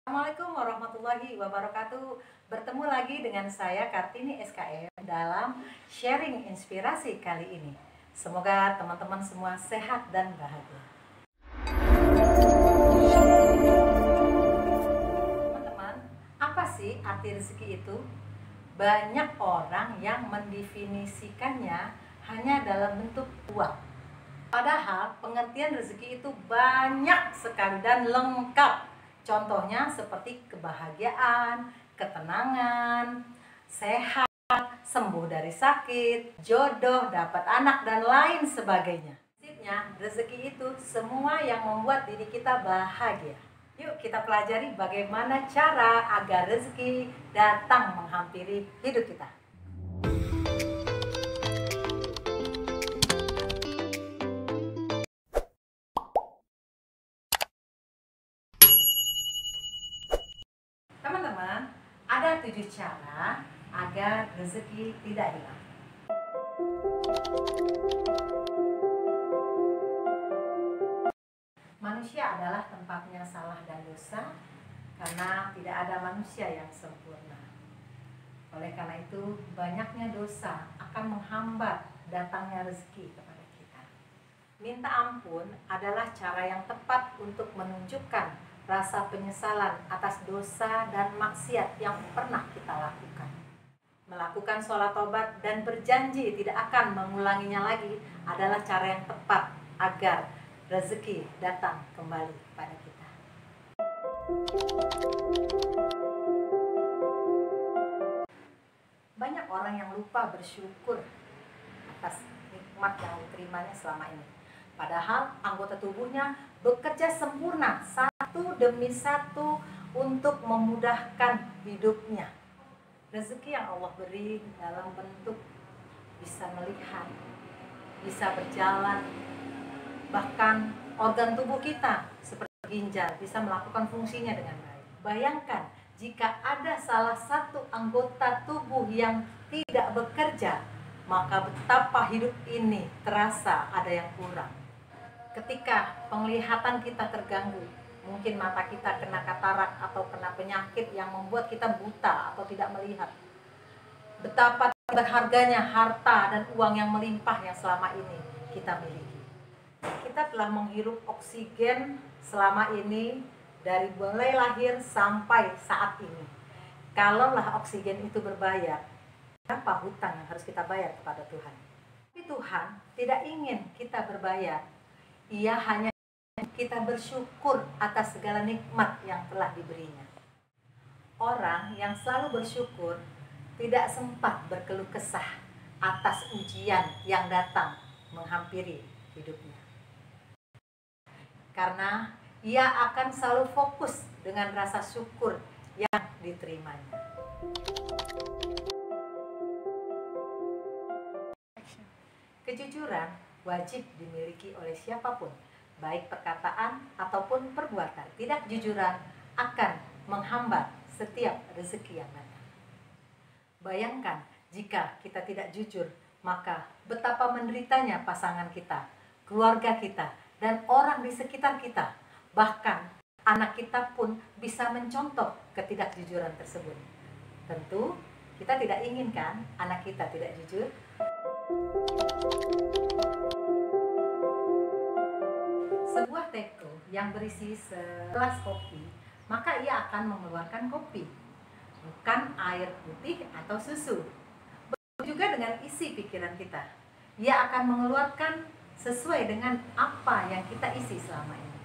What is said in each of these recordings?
Assalamualaikum warahmatullahi wabarakatuh. Bertemu lagi dengan saya Kartini SKM dalam sharing inspirasi kali ini. Semoga teman-teman semua sehat dan bahagia. Teman-teman, apa sih arti rezeki itu? Banyak orang yang mendefinisikannya hanya dalam bentuk uang. Padahal pengertian rezeki itu banyak sekali dan lengkap. Contohnya seperti kebahagiaan, ketenangan, sehat, sembuh dari sakit, jodoh, dapat anak, dan lain sebagainya. Prinsipnya, rezeki itu semua yang membuat diri kita bahagia. Yuk kita pelajari bagaimana cara agar rezeki datang menghampiri hidup kita. Teman-teman, ada 7 cara agar rezeki tidak hilang. Manusia adalah tempatnya salah dan dosa karena tidak ada manusia yang sempurna. Oleh karena itu, banyaknya dosa akan menghambat datangnya rezeki kepada kita. Minta ampun adalah cara yang tepat untuk menunjukkan rasa penyesalan atas dosa dan maksiat yang pernah kita lakukan. Melakukan sholat tobat dan berjanji tidak akan mengulanginya lagi adalah cara yang tepat agar rezeki datang kembali pada kita. Banyak orang yang lupa bersyukur atas nikmat yang diterimanya selama ini. Padahal anggota tubuhnya bekerja sempurna satu demi satu untuk memudahkan hidupnya. Rezeki yang Allah beri dalam bentuk bisa melihat, bisa berjalan, bahkan organ tubuh kita seperti ginjal bisa melakukan fungsinya dengan baik. Bayangkan jika ada salah satu anggota tubuh yang tidak bekerja, maka betapa hidup ini terasa ada yang kurang. Ketika penglihatan kita terganggu, mungkin mata kita kena katarak atau kena penyakit yang membuat kita buta atau tidak melihat. Betapa berharganya harta dan uang yang melimpah yang selama ini kita miliki. Kita telah menghirup oksigen selama ini dari mulai lahir sampai saat ini. Kalaulah oksigen itu berbayar, berapa hutang yang harus kita bayar kepada Tuhan? Tapi Tuhan tidak ingin kita berbayar. Ia hanya kita bersyukur atas segala nikmat yang telah diberinya. Orang yang selalu bersyukur tidak sempat berkeluh kesah atas ujian yang datang menghampiri hidupnya. Karena ia akan selalu fokus dengan rasa syukur yang diterimanya. Kejujuran wajib dimiliki oleh siapapun, baik perkataan ataupun perbuatan. Tidak kejujuran akan menghambat setiap rezeki yang datang. Bayangkan jika kita tidak jujur, maka betapa menderitanya pasangan kita, keluarga kita, dan orang di sekitar kita. Bahkan anak kita pun bisa mencontoh ketidakjujuran tersebut. Tentu kita tidak inginkan anak kita tidak jujur. Sebuah teko yang berisi segelas kopi, maka ia akan mengeluarkan kopi, bukan air putih atau susu. Begitu juga dengan isi pikiran kita. Ia akan mengeluarkan sesuai dengan apa yang kita isi selama ini.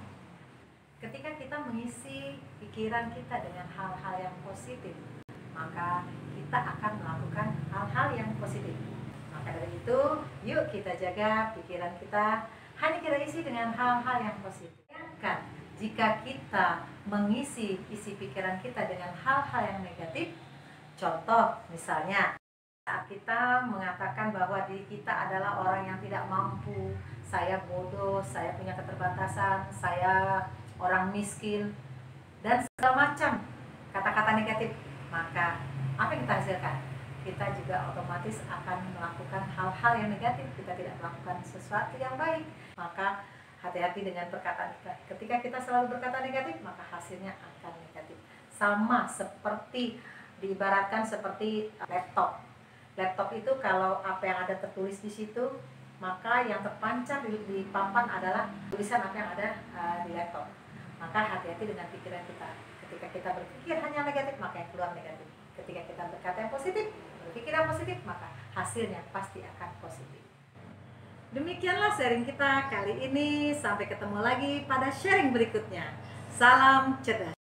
Ketika kita mengisi pikiran kita dengan hal-hal yang positif, maka kita akan melakukan hal-hal yang positif. Maka dari itu, yuk kita jaga pikiran kita, hanya kita isi dengan hal-hal yang positif. Bayangkan jika kita mengisi isi pikiran kita dengan hal-hal yang negatif, contoh misalnya saat kita mengatakan bahwa diri kita adalah orang yang tidak mampu, saya bodoh, saya punya keterbatasan, saya orang miskin, dan segala macam kata-kata negatif, maka apa yang kita hasilkan? Kita juga otomatis akan melakukan hal-hal yang negatif. Kita tidak melakukan sesuatu yang baik. Maka hati-hati dengan perkataan kita. Ketika kita selalu berkata negatif, maka hasilnya akan negatif. Sama seperti diibaratkan seperti laptop. Laptop itu kalau apa yang ada tertulis di situ, maka yang terpancar di papan adalah tulisan apa yang ada di laptop. Maka hati-hati dengan pikiran kita. Ketika kita berpikir hanya negatif, maka yang keluar negatif. Ketika kita berkata yang positif, berpikir yang positif, maka hasilnya pasti akan positif. Demikianlah sharing kita kali ini. Sampai ketemu lagi pada sharing berikutnya. Salam cerdas.